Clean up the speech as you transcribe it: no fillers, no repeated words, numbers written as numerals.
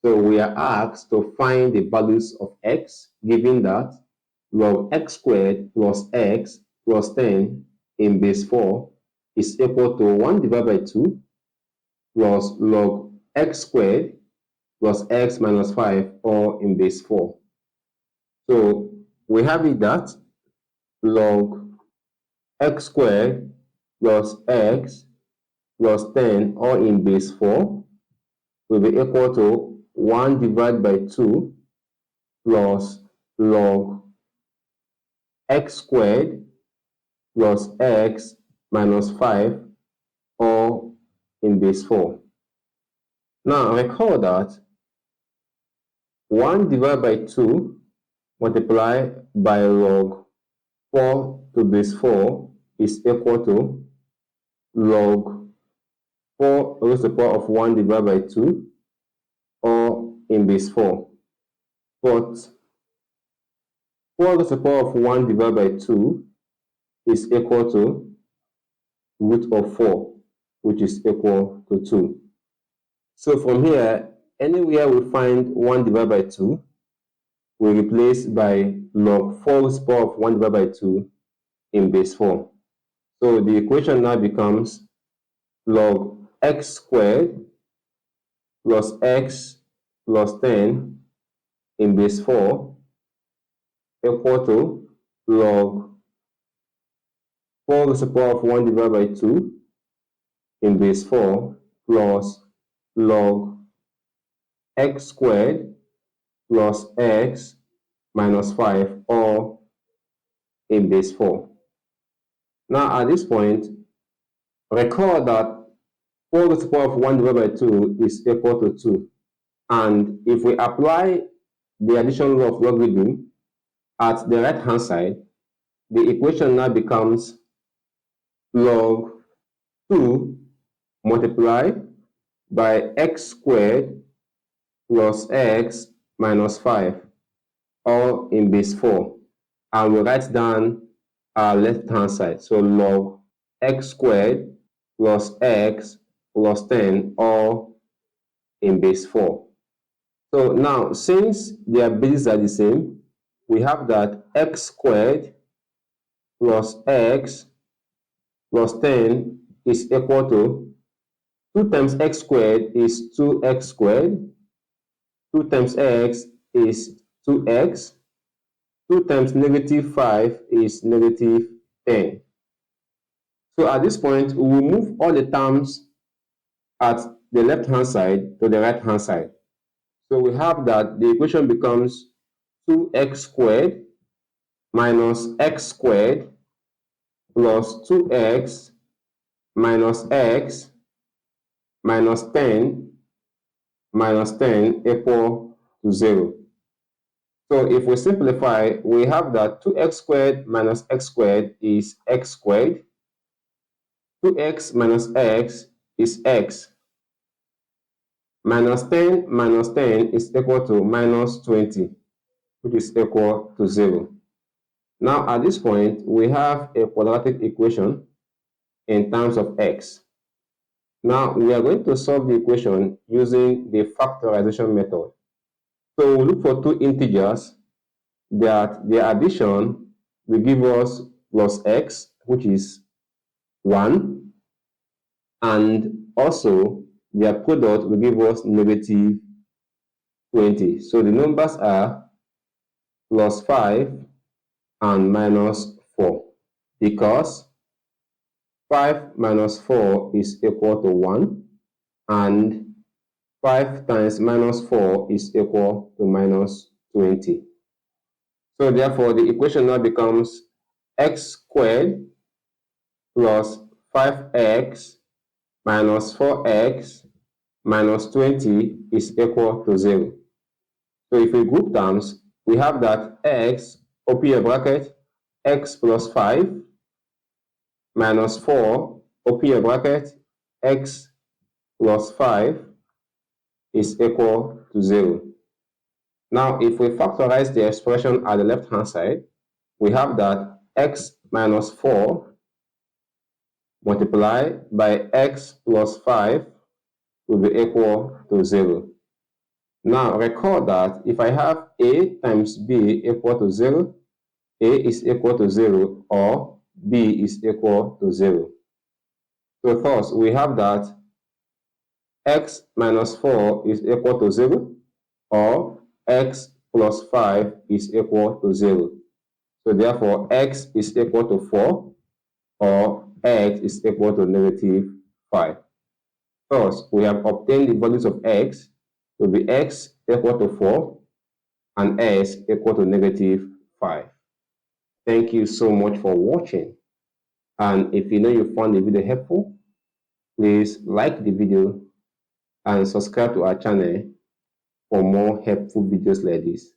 So we are asked to find the values of x, given that log x squared plus x plus 10 in base 4 is equal to 1 divided by 2 plus log x squared plus x minus 5 all in base 4. So we have it that log x squared plus x plus 10 all in base 4 will be equal to 1 divided by 2 plus log x squared plus x minus 5 all in base 4. Now recall that 1 divided by 2 multiplied by log 4 to base 4 is equal to log 4 raised to the power of 1 divided by 2 or in base 4. But 4 raised to the power of 1 divided by 2 is equal to root of 4, which is equal to 2. So from here, anywhere we find 1 divided by 2, we replace by log 4 raised to the power of 1 divided by 2 in base 4. So the equation now becomes log x squared plus x plus 10 in base 4 equal to log 4 raised to the power of 1 divided by 2 in base 4 plus log x squared plus x minus 5 all in base 4. Now at this point, recall that 4 raised to the power of 1 divided by 2 is equal to 2. And if we apply the addition law of logarithm at the right hand side, the equation now becomes log 2 multiplied by x squared plus x minus 5 all in base 4. And we write down our left hand side. So log x squared plus x plus 10 all in base 4. So now, since their bases are the same, we have that x squared plus x plus 10 is equal to 2 times x squared is 2x squared, 2 times x is 2x, 2 times negative 5 is negative 10. So at this point, we will move all the terms at the left-hand side to the right-hand side. So we have that the equation becomes 2x squared minus x squared plus 2x minus x minus 10 equal to 0. So if we simplify, we have that 2x squared minus x squared is x squared. 2x minus x is x. Minus 10 is equal to minus 20, which is equal to 0. Now at this point, we have a quadratic equation in terms of x. Now we are going to solve the equation using the factorization method. So we'll look for two integers that their addition will give us plus x, which is 1, and also their product will give us negative 20. So the numbers are plus 5 and minus 4, because 5 minus 4 is equal to 1, and 5 times minus 4 is equal to minus 20. So therefore, the equation now becomes x squared plus 5x minus 4x minus 20 is equal to 0. So if we group terms, we have that x, open your bracket, x plus 5 minus 4, open your bracket, x plus 5 is equal to 0. Now, if we factorize the expression at the left-hand side, we have that x minus 4 multiplied by x plus 5 will be equal to 0. Now recall that if I have A times B equal to 0, A is equal to 0 or B is equal to 0. So thus we have that x minus 4 is equal to 0 or x plus 5 is equal to 0. So therefore x is equal to 4 or x is equal to negative 5. Thus we have obtained the values of x to be x equal to 4 and s equal to negative 5. Thank you so much for watching. And if you know you found the video helpful, please like the video and subscribe to our channel for more helpful videos like this.